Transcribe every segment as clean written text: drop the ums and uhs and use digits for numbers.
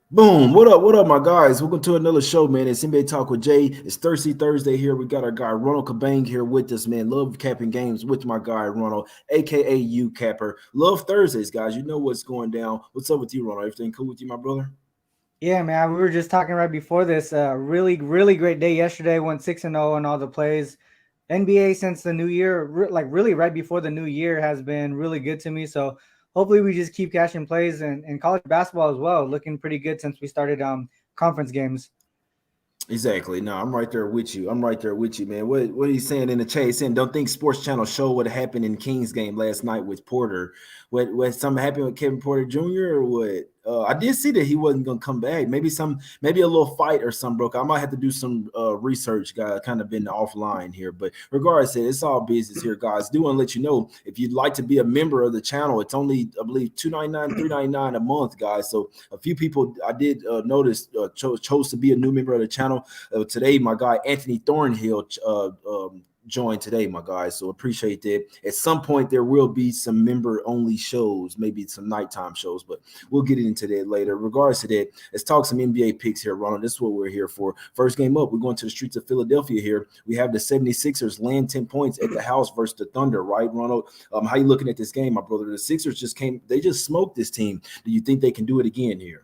Boom. What up, my guys? Welcome to another show, man. It's NBA Talk with Jay. It's Thirsty Thursday here. We got our guy Ronald Cabang here with us, man. Love capping games with my guy Ronald, aka U Capper. Love Thursdays, guys. You know what's going down. What's up with you, Ronald? Everything cool with you, my brother? Yeah, man. We were just talking right before this. Really great day yesterday. Went 6-0 on all the plays. NBA since the new year, like really right before the new year, has been really good to me. So hopefully we just keep cashing plays and college basketball as well, looking pretty good since we started conference games. Exactly. No, I'm right there with you. I'm right there with you, man. What are you saying in the chat? He's saying, don't think Sports Channel show what happened in Kings game last night with Porter. What something happened with Kevin Porter Jr. or what? I did see that he wasn't gonna come back. Maybe a little fight or something broke. I might have to do some research, guys. Kind of been offline here, but regardless, it's all business here, guys. Do want to let you know if you'd like to be a member of the channel, it's only I believe $2.99, $3.99 a month, guys. So a few people I did notice chose to be a new member of the channel. Today, my guy Anthony Thornhill joined today, my guys. So appreciate that. At some point, there will be some member only shows, maybe some nighttime shows, but we'll get into that later. Regardless of that, let's talk some NBA picks here, Ronald. This is what we're here for. First game up, we're going to the streets of Philadelphia here. We have the 76ers land 10 points at the house versus the Thunder, right, Ronald? How you looking at this game, my brother? The Sixers they just smoked this team. Do you think they can do it again here?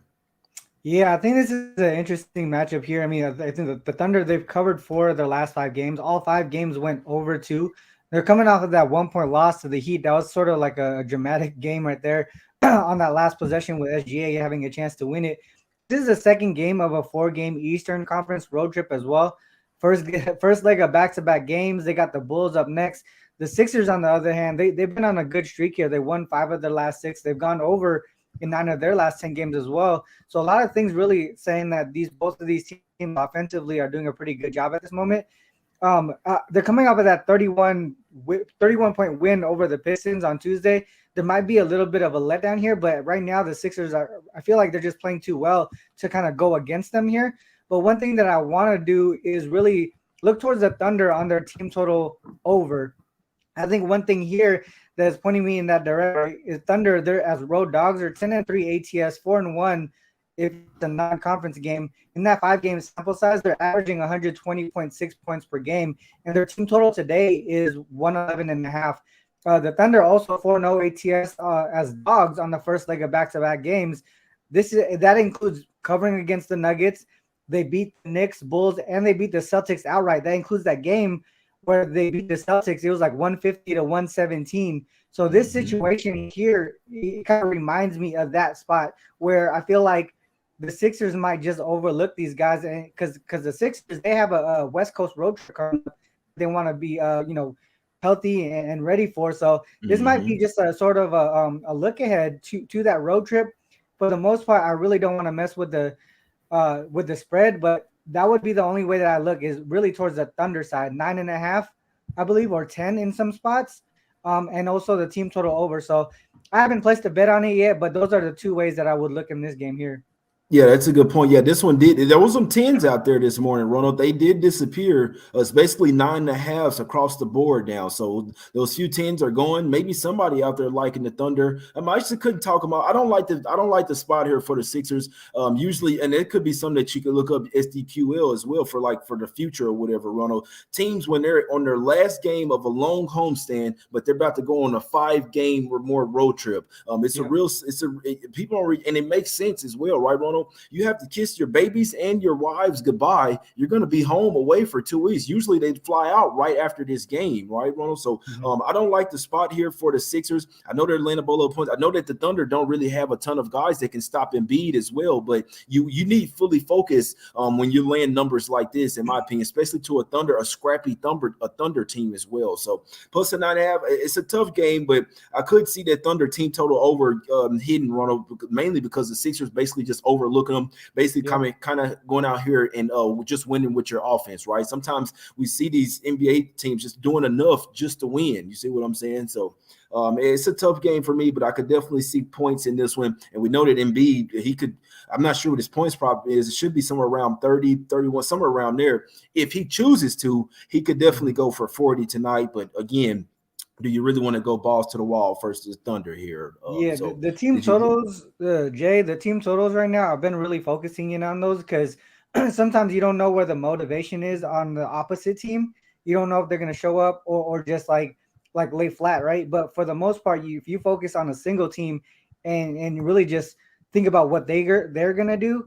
Yeah, I think this is an interesting matchup here. I mean, I think the Thunder, they've covered 4 of their last 5 games. All 5 games went over 2. They're coming off of that 1 point loss to the Heat. That was sort of like a dramatic game right there on that last possession with SGA having a chance to win it. This is the second game of a 4-game Eastern Conference road trip as well. First, first leg of back-to-back games. They got the Bulls up next. The Sixers, on the other hand, they've been on a good streak here. They won 5 of their last 6. They've gone over in 9 of their last 10 games as well. So a lot of things really saying that these both of these teams offensively are doing a pretty good job at this moment. They're coming off of that 31 point win over the Pistons on Tuesday. There might be a little bit of a letdown here, but right now the Sixers are, I feel like they're just playing too well to kind of go against them here. But one thing that I want to do is really look towards the Thunder on their team total over. I think one thing here that's pointing me in that direction is Thunder. They're as road dogs are 10-3 ATS, 4-1 if it's a non-conference game. In that 5-game sample size, they're averaging 120.6 points per game, and their team total today is 111.5. The Thunder also 4-0 ATS as dogs on the first leg of back-to-back games. That includes covering against the Nuggets. They beat the Knicks, Bulls, and they beat the Celtics outright. That includes that game where they beat the Celtics. It was like 150-117. So this situation here, it kind of reminds me of that spot where I feel like the Sixers might just overlook these guys, and because the Sixers, they have a West Coast road trip coming up. They want to be healthy and ready for. So this might be Mm-hmm. just a sort of a look ahead to that road trip. For the most part, I really don't want to mess with the spread, but that would be the only way that I look is really towards the Thunder side, 9.5, I believe, or 10 in some spots, and also the team total over. So I haven't placed a bet on it yet, but those are the two ways that I would look in this game here. Yeah, that's a good point. Yeah, this one did. There was some tens out there this morning, Ronald. They did disappear. It's basically 9.5s across the board now. So those few tens are going. Maybe somebody out there liking the Thunder. I actually couldn't talk about. I don't like the spot here for the Sixers. Usually, and it could be something that you could look up SDQL as well for the future or whatever, Ronald. Teams when they're on their last game of a long homestand, but they're about to go on a 5-game or more road trip. Yeah. People don't and it makes sense as well, right, Ronald? You have to kiss your babies and your wives goodbye. You're going to be home away for 2 weeks. Usually they fly out right after this game, right, Ronald? So Mhm. I don't like the spot here for the Sixers. I know they're landing below points. I know that the Thunder don't really have a ton of guys that can stop Embiid as well, but you need fully focus when you land numbers like this, in my opinion, especially to a scrappy Thunder team as well. So plus a 9.5, it's a tough game, but I could see that Thunder team total over hidden, Ronald, mainly because the Sixers basically just overlooking them, basically Yeah. kind of going out here and just winning with your offense, right? Sometimes we see these NBA teams just doing enough just to win. You see what I'm saying? So it's a tough game for me, but I could definitely see points in this one. And we know that Embiid, I'm not sure what his points prop is. It should be somewhere around 30, 31, somewhere around there. If he chooses to, he could definitely Mhm. go for 40 tonight. But again, do you really want to go balls to the wall versus Thunder here? Yeah, So the team did you? totals, Jay, the team totals right now, I've been really focusing in on those because sometimes you don't know where the motivation is on the opposite team. You don't know if they're gonna show up or just like lay flat, right? But for the most part, if you focus on a single team and really just think about what they're gonna do,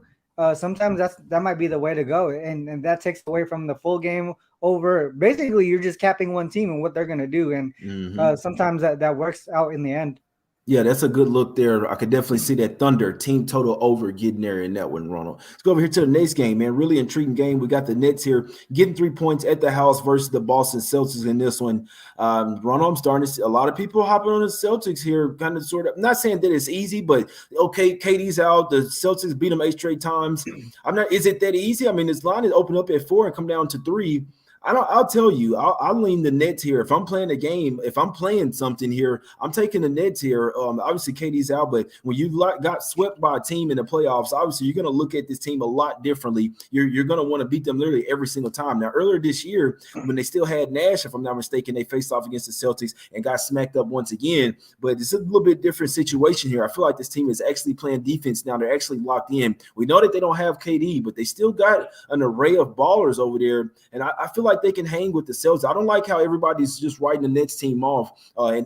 sometimes that might be the way to go, and that takes away from the full game over. Basically, you're just capping one team and what they're gonna do, and Mhm. sometimes that works out in the end. Yeah, that's a good look there. I could definitely see that Thunder team total over getting there in that one, Ronald. Let's go over here to the next game, man. Really intriguing game. We got the Nets here getting 3 points at the house versus the Boston Celtics in this one. Ronald, I'm starting to see a lot of people hopping on the Celtics here, kind of sort of. I'm not saying that it's easy, but okay, KD's out. The Celtics beat them 8 straight times. I'm not. Is it that easy? I mean, this line is open up at 4 and come down to 3. I don't. I'll tell you. I'll lean the Nets here. If I'm playing a game, if I'm playing something here, I'm taking the Nets here. Obviously, KD's out, but when you got swept by a team in the playoffs, obviously you're going to look at this team a lot differently. You're going to want to beat them literally every single time. Now, earlier this year, when they still had Nash, if I'm not mistaken, they faced off against the Celtics and got smacked up once again. But it's a little bit different situation here. I feel like this team is actually playing defense now. They're actually locked in. We know that they don't have KD, but they still got an array of ballers over there, and I feel like they can hang with the Celtics. I don't like how everybody's just writing the Nets team off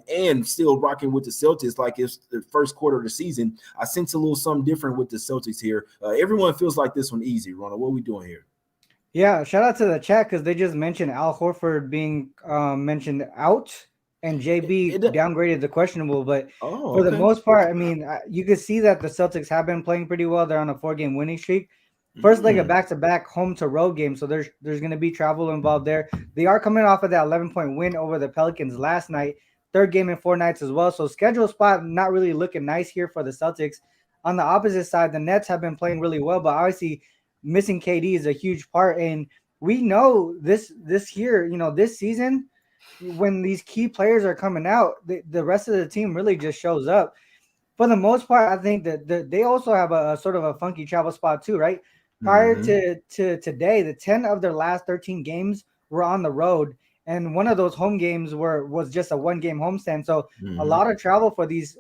and still rocking with the Celtics like it's the first quarter of the season. I sense a little something different with the Celtics here. Everyone feels like this one easy. Ronald, what are we doing here? Yeah, shout out to the chat because they just mentioned Al Horford being mentioned out and JB downgraded the questionable. But for the Okay. most part, I mean, you can see that the Celtics have been playing pretty well. They're on a 4-game winning streak. First leg of back-to-back home to road game, so there's going to be travel involved there. They are coming off of that 11-point win over the Pelicans last night, third game in 4 nights as well. So schedule spot not really looking nice here for the Celtics. On the opposite side, the Nets have been playing really well, but obviously missing KD is a huge part. And we know this year, this season, when these key players are coming out, the rest of the team really just shows up. For the most part, I think that they also have a sort of a funky travel spot too, right? Prior to today, the 10 of their last 13 games were on the road, and one of those home games was just a 1-game homestand. So a lot of travel for this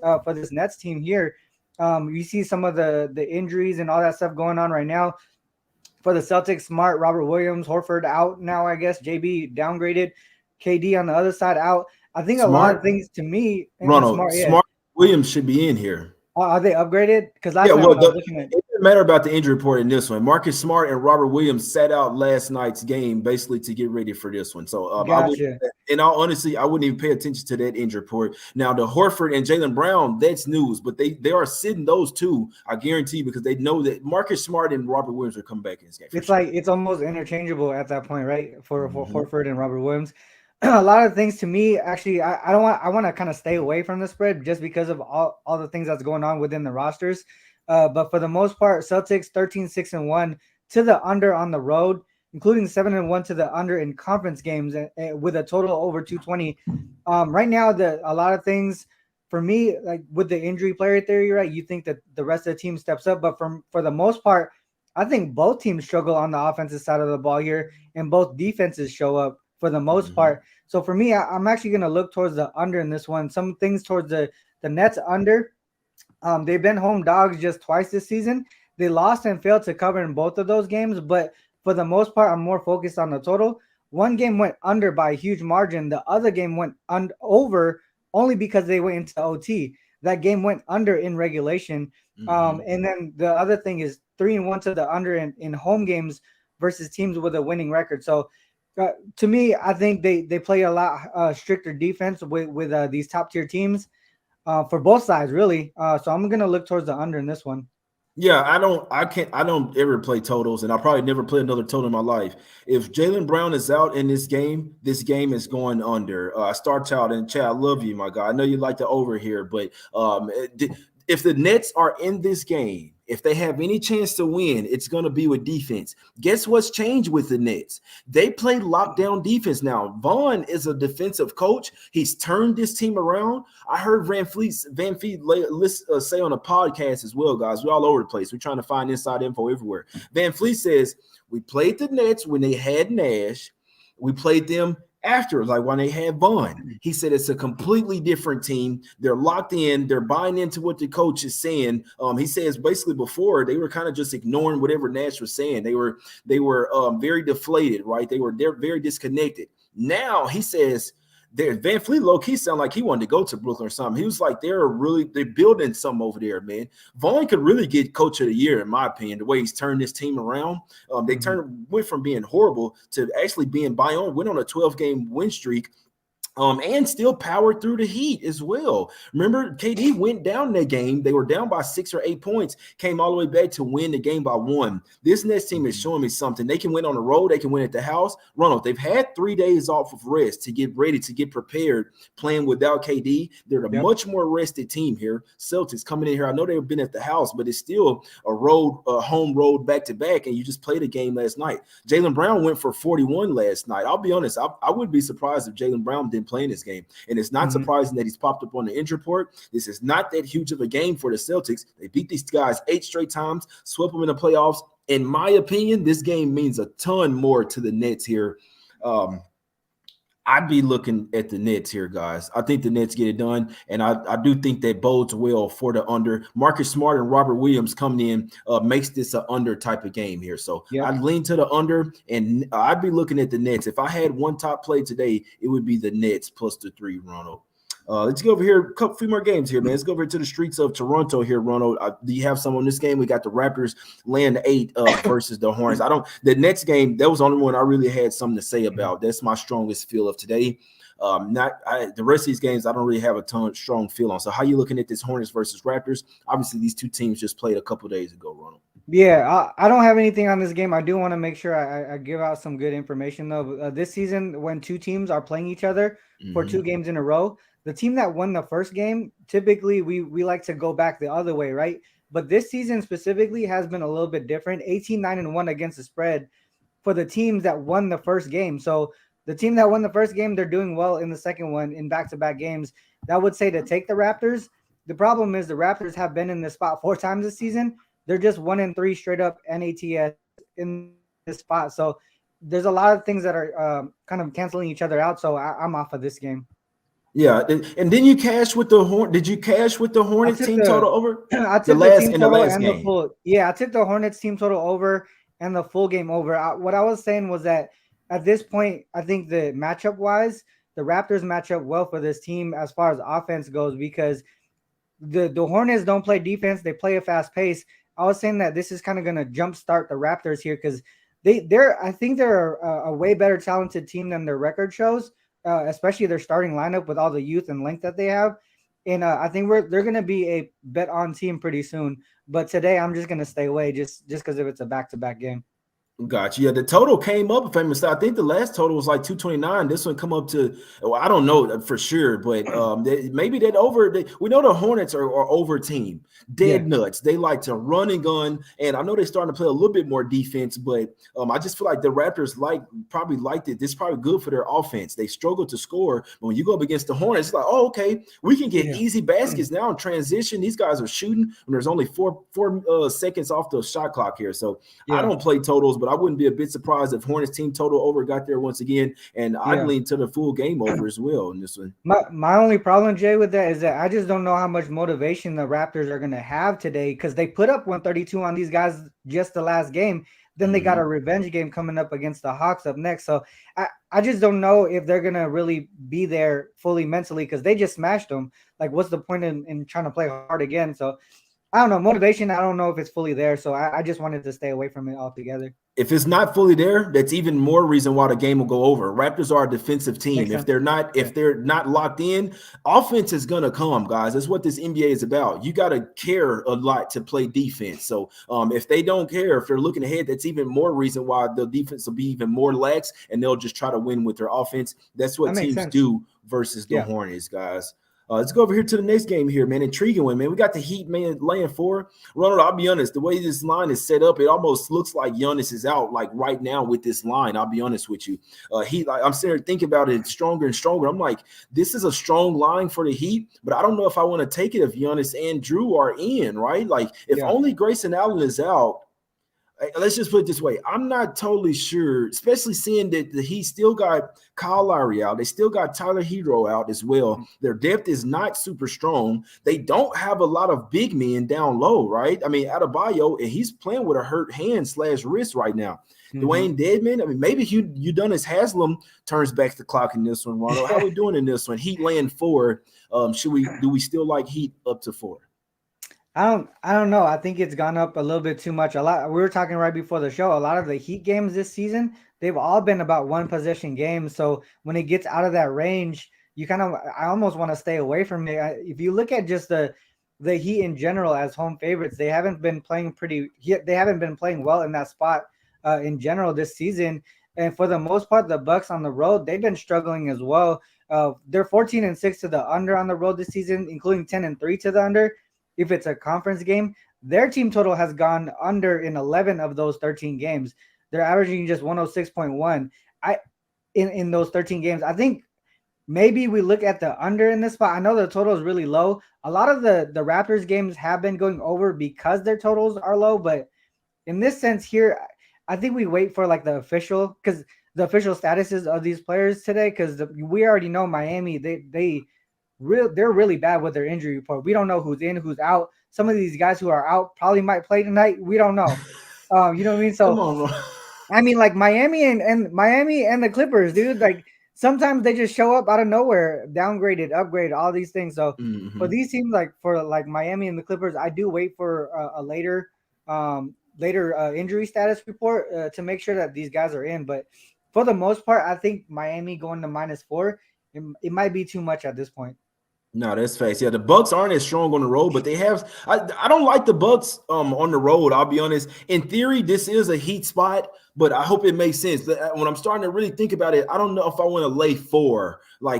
Nets team here. You see some of the injuries and all that stuff going on right now. For the Celtics, Smart, Robert Williams, Horford out now, I guess. JB downgraded. KD on the other side out. I think a lot of things to me. Ronald, Smart Williams should be in here. Are they upgraded? Because last Yeah, night well, when I was looking at it doesn't matter about the injury report in this one. Marcus Smart and Robert Williams sat out last night's game basically to get ready for this one. So, gotcha. in all honesty, I wouldn't even pay attention to that injury report. Now, the Horford and Jaylen Brown, that's news, but they are sitting those two, I guarantee, because they know that Marcus Smart and Robert Williams are coming back in this game. It's like it's almost interchangeable at that point, right? For Horford and Robert Williams. A lot of things to me, actually, I want to kind of stay away from the spread just because of all the things that's going on within the rosters. But for the most part, Celtics 13-6-1 to the under on the road, including 7-1 to the under in conference games with a total over 220. Right now, a lot of things for me, like with the injury player theory, right? You think that the rest of the team steps up, but for the most part, I think both teams struggle on the offensive side of the ball here, and both defenses show up for the most part. So for me, I'm actually going to look towards the under in this one. Some things towards the Nets under. They've been home dogs just twice this season. They lost and failed to cover in both of those games, but for the most part, I'm more focused on the total. One game went under by a huge margin. The other game went over only because they went into OT. That game went under in regulation. And then the other thing is 3-1 to the under in home games versus teams with a winning record. So to me, I think they play a lot stricter defense with these top tier teams for both sides, really. So I'm gonna look towards the under in this one. Yeah, I don't ever play totals, and I'll probably never play another total in my life. If Jaylen Brown is out in this game is going under. Star Child and Chad, I love you, my guy. I know you like the over here, but if the Nets are in this game, if they have any chance to win, it's going to be with defense. Guess what's changed with the Nets? They play lockdown defense now. Vaughn is a defensive coach. He's turned this team around. I heard Van Fleet say on a podcast as well, guys. We're all over the place. We're trying to find inside info everywhere. Van Fleet says, we played the Nets when they had Nash. We played them after, like when they had Vaughn. He said it's a completely different team. They're locked in. They're buying into what the coach is saying. He says basically before they were kind of just ignoring whatever Nash was saying. They were very deflated, right? They're very disconnected. Now he says Van Fleet low key sound like he wanted to go to Brooklyn or something. He was like, they're building something over there, man. Vaughn could really get coach of the year, in my opinion, the way he's turned this team around. They went from being horrible to actually being went on a 12-game win streak. And still powered through the Heat as well. Remember, KD went down that game. They were down by 6 or 8 points, came all the way back to win the game by 1. This Nets team is showing me something. They can win on the road. They can win at the house. Ronald, they've had 3 days off of rest to get ready, to get prepared, playing without KD. They're a much more rested team here. Celtics coming in here. I know they've been at the house, but it's still a home road back-to-back, and you just played a game last night. Jaylen Brown went for 41 last night. I'll be honest. I wouldn't be surprised if Jaylen Brown didn't play in this game. And it's not surprising that he's popped up on the injury report. This is not that huge of a game for the Celtics. They beat these guys 8 straight times, swept them in the playoffs. In my opinion, this game means a ton more to the Nets here. I'd be looking at the Nets here, guys. I think the Nets get it done, and I do think that bodes well for the under. Marcus Smart and Robert Williams coming in makes this an under type of game here. So I'd lean to the under, and I'd be looking at the Nets. If I had one top play today, it would be the Nets plus the 3, Ronald. Let's go over here. A few more games here, man. Let's go over to the streets of Toronto here, Ronald. Do you have some on this game? We got the Raptors laying 8 versus the Hornets. The next game, that was the only one I really had something to say about. That's my strongest feel of today. The rest of these games, I don't really have a strong feel on. So how you looking at this Hornets versus Raptors? Obviously, these two teams just played a couple days ago, Ronald. Yeah, I don't have anything on this game. I do want to make sure I give out some good information, though. This season, when two teams are playing each other for 2 games in a row, the team that won the first game, typically we like to go back the other way, right? But this season specifically has been a little bit different. 18-9-1 against the spread for the teams that won the first game. So the team that won the first game, they're doing well in the second one in back-to-back games. That would say to take the Raptors. The problem is the Raptors have been in this spot 4 times this season. They're just 1-3 straight up NATS in this spot. So there's a lot of things that are kind of canceling each other out. So I'm off of this game. Yeah, and then you cash with the Did you cash with the Hornets team total over? I took the team total and the full. Yeah, I took the Hornets team total over and the full game over. What I was saying was that at this point, I think the matchup wise, the Raptors match up well for this team as far as offense goes, because the Hornets don't play defense; they play a fast pace. I was saying that this is kind of going to jumpstart the Raptors here, because I think they're a way better talented team than their record shows. Especially their starting lineup with all the youth and length that they have. And I think they're going to be a bet on team pretty soon. But today I'm just going to stay away just because if it's a back-to-back game. Gotcha. Yeah, the total came up. If I'm mistaken, I think the last total was like 229. This one come up to, I don't know for sure, but maybe that over. We know the Hornets are over team, dead nuts. They like to run and gun, and I know they're starting to play a little bit more defense. But I just feel like the Raptors probably liked it. This is probably good for their offense. They struggle to score, but when you go up against the Hornets, it's like, oh, okay, we can get easy baskets now in transition. These guys are shooting when there's only four seconds off the shot clock here. So I don't play totals, but I wouldn't be a bit surprised if Hornets team total over got there once again, and I'd lean to the full game over as well in this one. My only problem, Jay, with that is that I just don't know how much motivation the Raptors are going to have today, because they put up 132 on these guys just the last game. Then they got a revenge game coming up against the Hawks up next. So I just don't know if they're going to really be there fully mentally, because they just smashed them. Like, what's the point in trying to play hard again? So I don't know. Motivation, I don't know if it's fully there. So I just wanted to stay away from it altogether. If it's not fully there, that's even more reason why the game will go over. Raptors are a defensive team. If they're not locked in, offense is gonna come, guys. That's what this NBA is about. You got to care a lot to play defense. So if they don't care, if they're looking ahead, that's even more reason why the defense will be even more lax, and they'll just try to win with their offense. That's what teams do versus the Hornets, guys. Let's go over here to the next game here, man. Intriguing one, man. We got the Heat, man, laying 4. Ronald, I'll be honest. The way this line is set up, it almost looks like Giannis is out, like right now with this line. I'll be honest with you. I'm sitting here thinking about it stronger and stronger. I'm like, this is a strong line for the Heat, but I don't know if I want to take it if Giannis and Drew are in, right? Like, if only Grayson Allen is out, let's just put it this way. I'm not totally sure, especially seeing that the Heat still got Kyle Lowry out. They still got Tyler Hero out as well. Their depth is not super strong. They don't have a lot of big men down low, right? I mean, Adebayo, and he's playing with a hurt hand/wrist right now. Dwayne Dedman, I mean, maybe Udonis Haslam turns back the clock in this one, Ronald. How are we doing in this one? Heat laying 4. Do we still like Heat up to 4? I don't know. I think it's gone up a little bit too much. We were talking right before the show. A lot of the Heat games this season, they've all been about one possession games. So when it gets out of that range, I almost want to stay away from it. If you look at just the Heat in general as home favorites, they haven't been playing well in that spot in general this season. And for the most part, the Bucks on the road, they've been struggling as well. They're 14-6 to the under on the road this season, including 10-3 to the under. If it's a conference game, their team total has gone under in 11 of those 13 games. They're averaging just 106.1 in those 13 games. I think maybe we look at the under in this spot. I know the total is really low. A lot of the Raptors games have been going over because their totals are low, but in this sense here, I think we wait for like the official statuses of these players today, because we already know Miami, they're really bad with their injury report. We don't know who's in, who's out. Some of these guys who are out probably might play tonight. We don't know. You know what I mean? So, come on, bro. I mean, like Miami and the Clippers, dude. Like sometimes they just show up out of nowhere, downgraded, upgraded, all these things. So for these teams, for Miami and the Clippers, I do wait for a later injury status report to make sure that these guys are in. But for the most part, I think Miami going to -4, it might be too much at this point. No, that's facts. Yeah, the Bucks aren't as strong on the road, but they have. I don't like the Bucks on the road. I'll be honest. In theory, this is a Heat spot, but I hope it makes sense. When I'm starting to really think about it, I don't know if I want to lay 4. I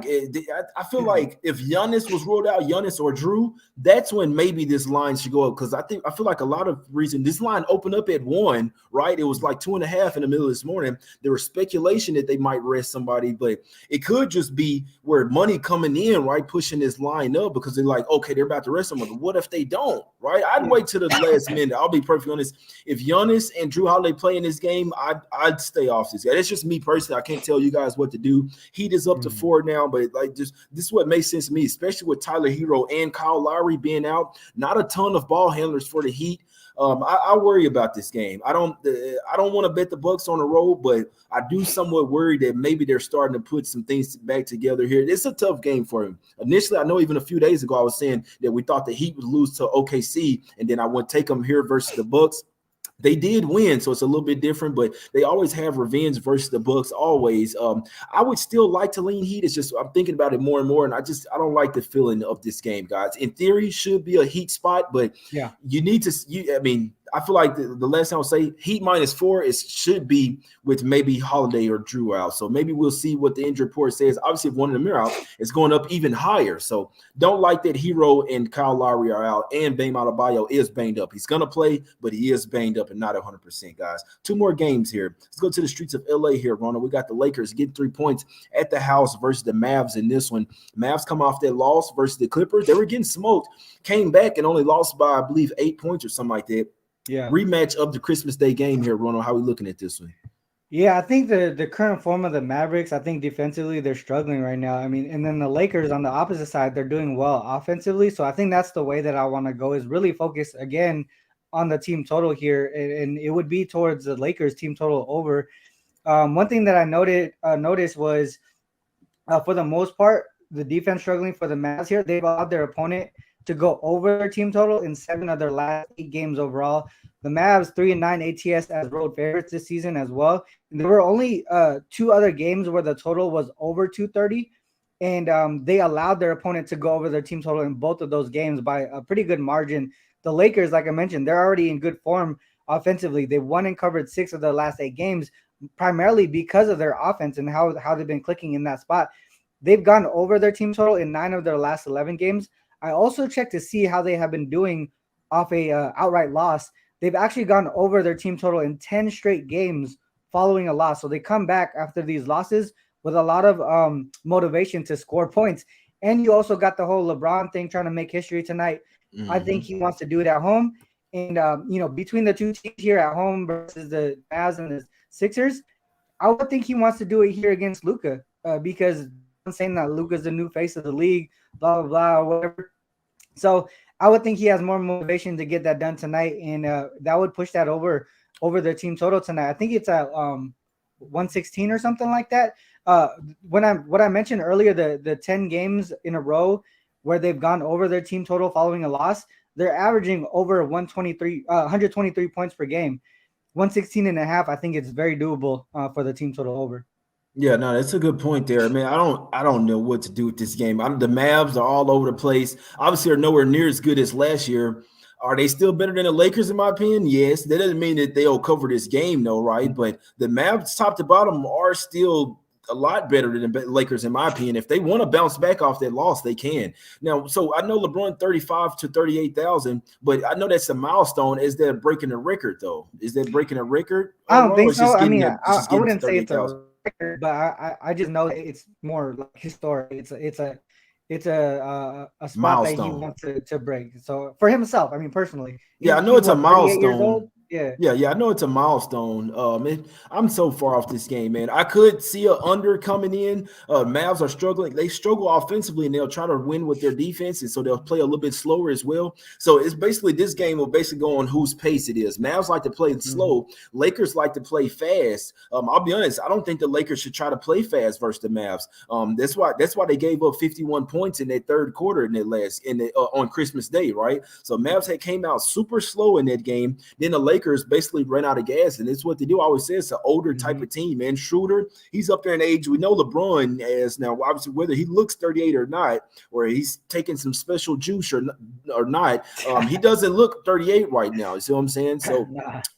feel like if Giannis was ruled out, Giannis or Drew, that's when maybe this line should go up, because I feel like a lot of reason this line opened up at 1, right? It was like 2.5 in the middle of this morning. There was speculation that they might rest somebody, but it could just be where money coming in, right, pushing this line up, because they're like, okay, they're about to rest someone. What if they don't, right? I'd wait till the last minute. I'll be perfectly honest. If Giannis and Drew Holiday play in this game, I'd stay off this guy. It's just me personally. I can't tell you guys what to do. Heat is up to 4 now, but this is what makes sense to me, especially with Tyler Hero and Kyle Lowry being out. Not a ton of ball handlers for the Heat. I worry about this game. I don't want to bet the Bucks on the road, but I do somewhat worry that maybe they're starting to put some things back together here. It's a tough game for him. Initially, I know even a few days ago I was saying that we thought the Heat would lose to OKC, and then I would take them here versus the Bucks. They did win, so it's a little bit different, but they always have revenge versus the Bucks always. I would still like to lean Heat. It's just I'm thinking about it more and more, and I don't like the feeling of this game, guys. In theory, should be a Heat spot, but you need to. I feel like the last time I'll say Heat -4 should be with maybe Holiday or Drew out. So maybe we'll see what the injury report says. Obviously, if one of them are out, it's going up even higher. So don't like that Hero and Kyle Lowry are out, and Bam Adebayo is banged up. He's going to play, but he is banged up and not 100%, guys. 2 more games here. Let's go to the streets of LA here, Ronald. We got the Lakers getting 3 points at the house versus the Mavs in this one. Mavs come off that loss versus the Clippers. They were getting smoked, came back and only lost by, I believe, 8 points or something like that. Yeah. Rematch of the Christmas Day game here, Ronald. How are we looking at this one? Yeah, I think the current form of the Mavericks, I think defensively they're struggling right now. I mean, and then the Lakers on the opposite side, they're doing well offensively. So I think that's the way that I want to go, is really focus again on the team total here, and it would be towards the Lakers team total over. One thing that I noticed was for the most part, the defense struggling for the Mavs here. They've allowed their opponent to go over their team total in 7 of their last 8 games overall. The Mavs 3-9 ATS as road favorites this season as well. And there were only 2 other games where the total was over 230, and they allowed their opponent to go over their team total in both of those games by a pretty good margin. The Lakers, like I mentioned, they're already in good form offensively. They've won and covered 6 of their last 8 games, primarily because of their offense and how they've been clicking in that spot. They've gone over their team total in 9 of their last 11 games. I also checked to see how they have been doing off a outright loss. They've actually gone over their team total in 10 straight games following a loss. So they come back after these losses with a lot of motivation to score points. And you also got the whole LeBron thing trying to make history tonight. I think he wants to do it at home. And between the two teams here at home versus the Mavs and the Sixers, I would think he wants to do it here against Luka, because I'm saying that Luka's the new face of the league, blah blah blah, or whatever. So I would think he has more motivation to get that done tonight, and that would push that over the team total tonight. I think it's at 116 or something like that. What I mentioned earlier, the 10 games in a row where they've gone over their team total following a loss, they're averaging over 123 points per game. 116 and a half, I think it's very doable for the team total over. Yeah, no, that's a good point there. Man, I don't know what to do with this game. The Mavs are all over the place. Obviously, are nowhere near as good as last year. Are they still better than the Lakers, in my opinion? Yes. That doesn't mean that they'll cover this game, though, right? But the Mavs, top to bottom, are still a lot better than the Lakers, in my opinion. If they want to bounce back off that loss, they can. Now, so I know LeBron 35 to 38,000, but I know that's a milestone. Is that breaking a record, though? Is that breaking a record? I don't think so. I mean, I wouldn't say it's a record, but I just know it's more like historic. It's a spot milestone that he wants to break. So for himself, I mean, personally, yeah, I know it's a milestone. Yeah, I know it's a milestone. I'm so far off this game, man. I could see a under coming in. Mavs are struggling. They struggle offensively, and they'll try to win with their defense, and so they'll play a little bit slower as well. So it's basically this game will basically go on whose pace it is. Mavs like to play slow. Lakers like to play fast. I'll be honest. I don't think the Lakers should try to play fast versus the Mavs. That's why they gave up 51 points in that third quarter in that on Christmas Day, right? So Mavs came out super slow in that game. Then the Lakers basically ran out of gas, and it's what they do. I always say it's an older type of team, man. Schroeder, he's up there in age. We know LeBron as now, obviously, whether he looks 38 or not, or he's taking some special juice or not, he doesn't look 38 right now. You see what I'm saying? So,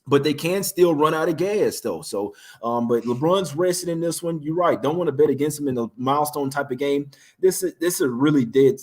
but they can still run out of gas, though. So, but LeBron's resting in this one. You're right. Don't want to bet against him in a milestone type of game. This is a really dead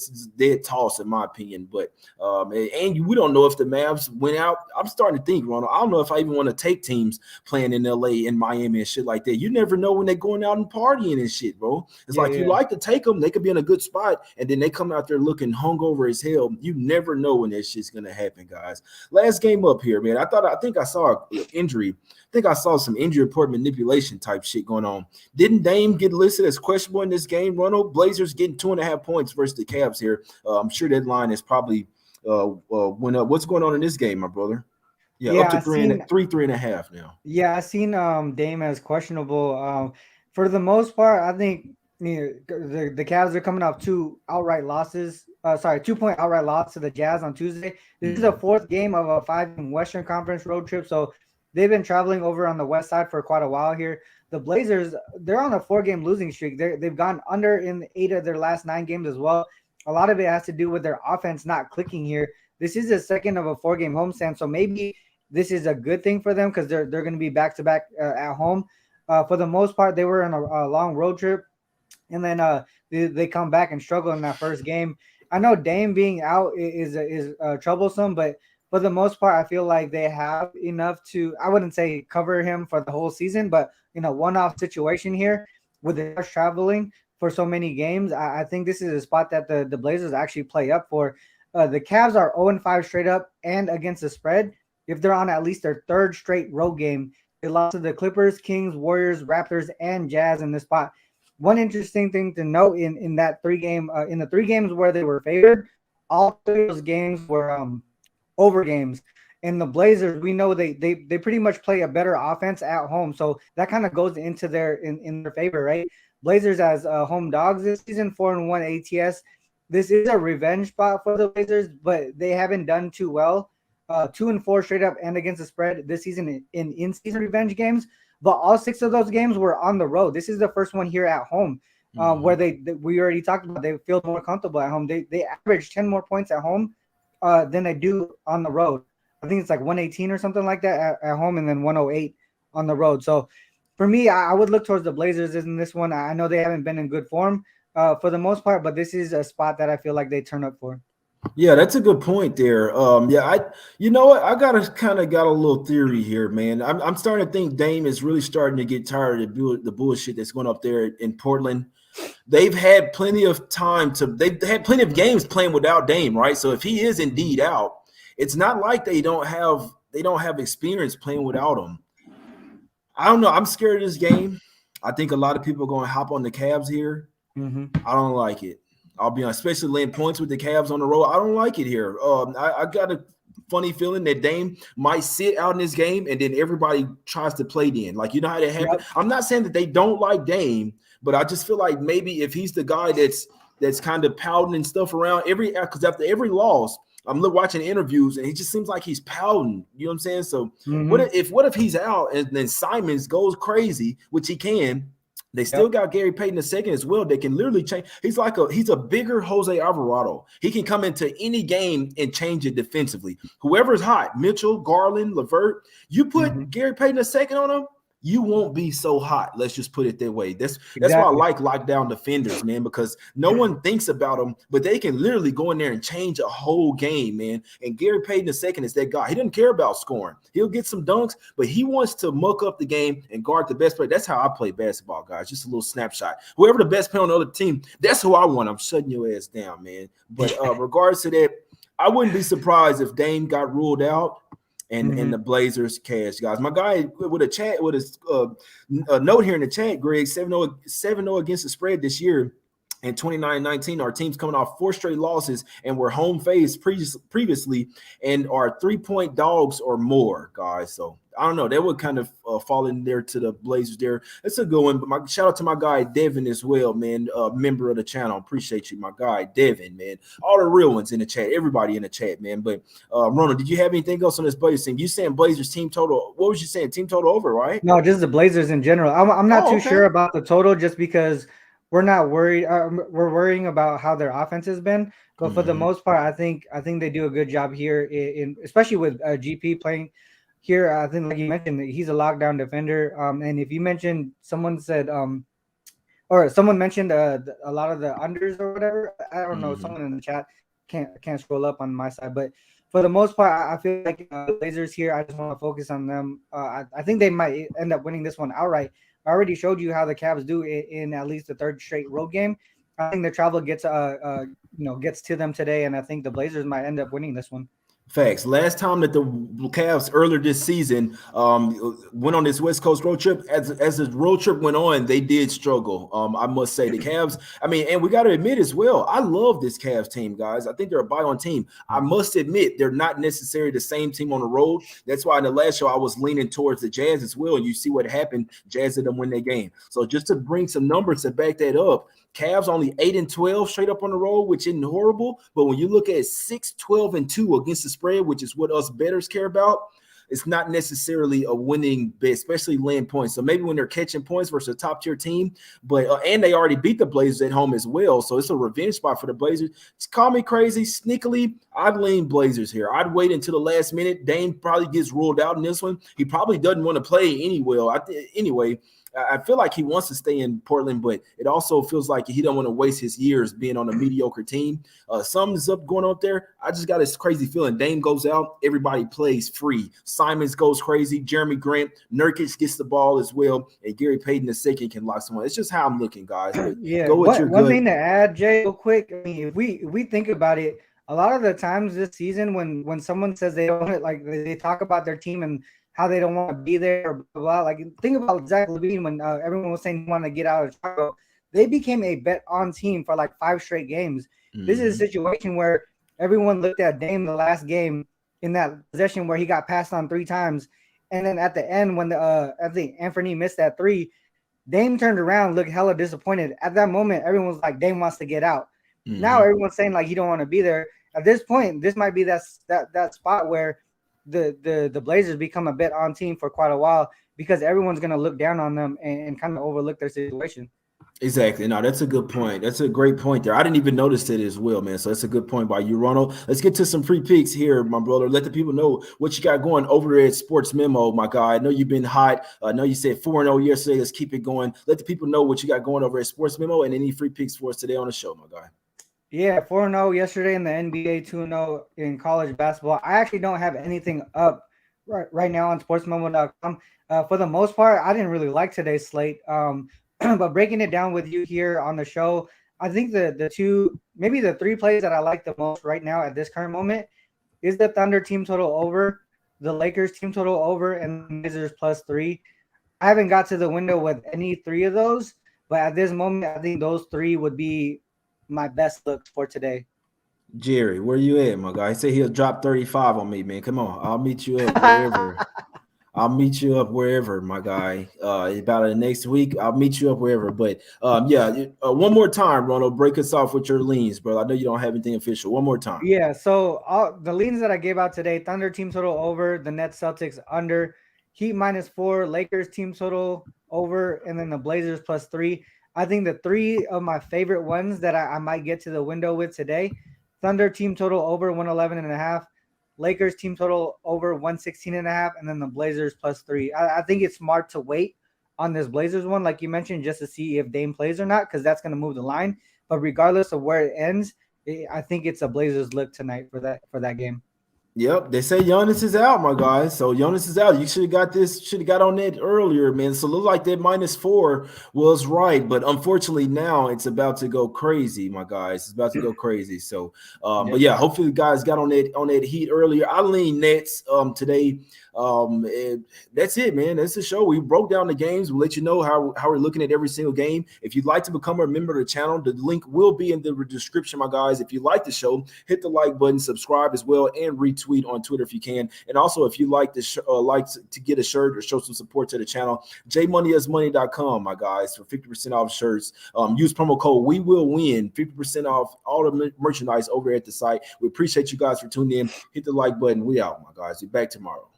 toss, in my opinion. But and we don't know if the Mavs went out. I'm starting to think, Ronald, I don't know if I even want to take teams playing in LA and Miami and shit like that. You never know when they're going out and partying and shit, bro. It's you like to take them. They could be in a good spot, and then they come out there looking hungover as hell. You never know when that shit's going to happen, guys. Last game up here, man. I think I saw an injury. I think I saw some injury report manipulation type shit going on. Didn't Dame get listed as questionable in this game, Ronald? Blazers getting 2.5 points versus the Cavs here. I'm sure that line is probably went up. What's going on in this game, my brother? Yeah, up to 3.5 now. Yeah, I seen Dame as questionable. For the most part, I think the Cavs are coming off 2 outright losses. 2-point outright loss to the Jazz on Tuesday. This is the 4th game of a 5-game Western Conference road trip, so they've been traveling over on the west side for quite a while here. The Blazers, they're on a 4-game losing streak. They've gone under in 8 of their last 9 games as well. A lot of it has to do with their offense not clicking here. This is the second of a 4-game homestand, so maybe this is a good thing for them because they're going to be back-to-back at home. For the most part, they were on a long road trip, and then they come back and struggle in that first game. I know Dame being out is troublesome, but for the most part, I feel like they have enough to, I wouldn't say cover him for the whole season, but one-off situation here with the traveling for so many games. I think this is a spot that the Blazers actually play up for. The Cavs are 0-5 straight up and against the spread. If they're on at least their 3rd straight road game, they lost to the Clippers, Kings, Warriors, Raptors, and Jazz in this spot. One interesting thing to note in that 3-game, in the 3 games where they were favored, all 3 of those games were over games. And the Blazers, we know they pretty much play a better offense at home, so that kind of goes into in their favor, right? Blazers as home dogs this season, 4-1 ATS. This is a revenge spot for the Blazers, but they haven't done too well. 2-4 straight up and against the spread this season in-season revenge games, but all 6 of those games were on the road. This is the first one here at home, where we already talked about they feel more comfortable at home. They average 10 more points at home than they do on the road. I think it's like 118 or something like that at home, and then 108 on the road. So for me, I would look towards the Blazers in this one. I know they haven't been in good form for the most part, but this is a spot that I feel like they turn up for. Yeah, that's a good point there. You know what? I got a little theory here, man. I'm starting to think Dame is really starting to get tired of the bullshit that's going up there in Portland. They've had plenty of time they've had plenty of games playing without Dame, right? So if he is indeed out, it's not like they don't have experience playing without him. I don't know. I'm scared of this game. I think a lot of people are going to hop on the Cavs here. I don't like it. I'll be honest, especially laying points with the Cavs on the road. I don't like it here. I got a funny feeling that Dame might sit out in this game, and then everybody tries to play then. Like, you know how that happens? Yep. I'm not saying that they don't like Dame, but I just feel like maybe if he's the guy that's kind of pouting and stuff around because after every loss, I'm watching interviews and he just seems like he's pouting. You know what I'm saying? So what if he's out and then Simons goes crazy, which he can? They still got Gary Payton II as well. They can literally change. He's a bigger Jose Alvarado. He can come into any game and change it defensively. Whoever's hot, Mitchell, Garland, LeVert, you put Gary Payton II on him, you won't be so hot. Let's just put it that way. That's why I like lockdown defenders, man, because no one thinks about them, but they can literally go in there and change a whole game, man. And Gary Payton II is that guy. He doesn't care about scoring. He'll get some dunks, but he wants to muck up the game and guard the best player. That's how I play basketball, guys. Just a little snapshot. Whoever the best player on the other team, that's who I want. I'm shutting your ass down, man. But regards to that, I wouldn't be surprised if Dame got ruled out. And the Blazers cash, guys. My guy with a note here in the chat, Greg, 7-0 against the spread this year. In 29-19, our team's coming off 4 straight losses, and we're home phase previously and are 3-point dogs or more, guys. So I don't know. That would kind of fall in there to the Blazers there. It's a good one. But shout out to my guy Devin as well, man. Member of the channel. Appreciate you, my guy Devin, man. All the real ones in the chat. Everybody in the chat, man. But Ronald, did you have anything else on this Blazers team? You saying Blazers team total? What was you saying? Team total over, right? No, just the Blazers in general. I'm not too sure about the total, just because we're not worried. We're worrying about how their offense has been, but for the most part, I think they do a good job here, in especially with GP playing here. I think, like you mentioned, he's a lockdown defender. And if you mentioned, someone said, or someone mentioned a lot of the unders or whatever. I don't know. Someone in the chat can't scroll up on my side, but for the most part, I feel like the Blazers here. I just want to focus on them. I think they might end up winning this one outright. I already showed you how the Cavs do in at least the 3rd straight road game. I think the travel gets to them today, and I think the Blazers might end up winning this one. Facts. Last time that the Cavs earlier this season went on this West Coast road trip, as the road trip went on, they did struggle. I must say the Cavs. I mean, and we got to admit as well, I love this Cavs team, guys. I think they're a buy-on team. I must admit they're not necessarily the same team on the road. That's why in the last show I was leaning towards the Jazz as well. And you see what happened. Jazz did them win their game. So just to bring some numbers to back that up, Cavs only 8-12 straight up on the road, which isn't horrible. But when you look at 6-12-2 against the spread, which is what us bettors care about, it's not necessarily a winning bet, especially laying points. So maybe when they're catching points versus a top tier team, but and they already beat the Blazers at home as well. So it's a revenge spot for the Blazers. Just call me crazy. Sneakily, I'd lean Blazers here. I'd wait until the last minute. Dame probably gets ruled out in this one. He probably doesn't want to play anyway. I feel like he wants to stay in Portland, but it also feels like he don't want to waste his years being on a mediocre team. Something's up going on there. I just got this crazy feeling. Dame goes out, everybody plays free. Simons goes crazy. Jeremy Grant, Nurkic gets the ball as well, and Gary Payton II can lock someone. It's just how I'm looking, guys. Yeah. One thing to add, Jay, real quick. I mean, if we think about it, a lot of the times this season, when someone says they don't, like, they talk about their team and how they don't want to be there, or blah, blah. Like, think about Zach LaVine when everyone was saying he wanted to get out of Chicago. They became a bet-on team for like 5 straight games. This is a situation where everyone looked at Dame the last game in that possession where he got passed on 3 times. And then at the end, when I think Anthony missed that 3, Dame turned around, looked hella disappointed. At that moment, everyone was like, Dame wants to get out. Now everyone's saying like he don't want to be there. At this point, this might be that spot where the Blazers become a bet on team for quite a while, because everyone's going to look down on them and kind of overlook their situation. Exactly. No, that's a good point. That's a great point there. I didn't even notice that as well, man. So that's a good point by you, Ronald. Let's get to some free picks here, my brother. Let the people know what you got going over there at Sports Memo, my guy. I know you've been hot. I know you said 4-0 yesterday. Let's keep it going. Let the people know what you got going over at Sports Memo and any free picks for us today on the show, my guy. Yeah, 4-0 yesterday in the NBA, 2-0 in college basketball. I actually don't have anything up right now on sportsmemo.com. For the most part, I didn't really like today's slate. But breaking it down with you here on the show, I think the 3 plays that I like the most right now at this current moment is the Thunder team total over, the Lakers team total over, and the Blazers +3. I haven't got to the window with any three of those, but at this moment, I think those three would be my best looks for today. Jerry, where you at, my guy? He said he'll drop 35 on me, man. Come on, I'll meet you up wherever. I'll meet you up wherever, my guy. About the next week, I'll meet you up wherever. But one more time, Ronald, break us off with your leans, bro. I know you don't have anything official. One more time. Yeah, so all the leans that I gave out today: Thunder team total over, the Nets Celtics under, Heat -4, Lakers team total over, and then the Blazers +3. I think the three of my favorite ones that I might get to the window with today: Thunder team total over 111.5, Lakers team total over 116.5, and then the Blazers +3. I think it's smart to wait on this Blazers one, like you mentioned, just to see if Dame plays or not, because that's going to move the line. But regardless of where it ends, I think it's a Blazers look tonight for that game. Yep, they say Giannis is out, my guys. So Giannis is out. You should have got this, should have got on that earlier, man. So it looked like that -4 was right, but unfortunately now it's about to go crazy, my guys. It's about to go crazy. So, but yeah, hopefully the guys got on that heat earlier. I lean Nets today. That's it, man. That's the show. We broke down the games. We'll let you know how we're looking at every single game. If you'd like to become a member of the channel, the link will be in the description, my guys. If you like the show, hit the like button, subscribe as well, and retweet on Twitter if you can. And also, if you like to get a shirt or show some support to the channel, jmoneyasmoney.com, my guys, for 50% off shirts. Use promo code We Will Win, 50% off all the merchandise over at the site. We appreciate you guys for tuning in. Hit the like button. We out, my guys. We're back tomorrow.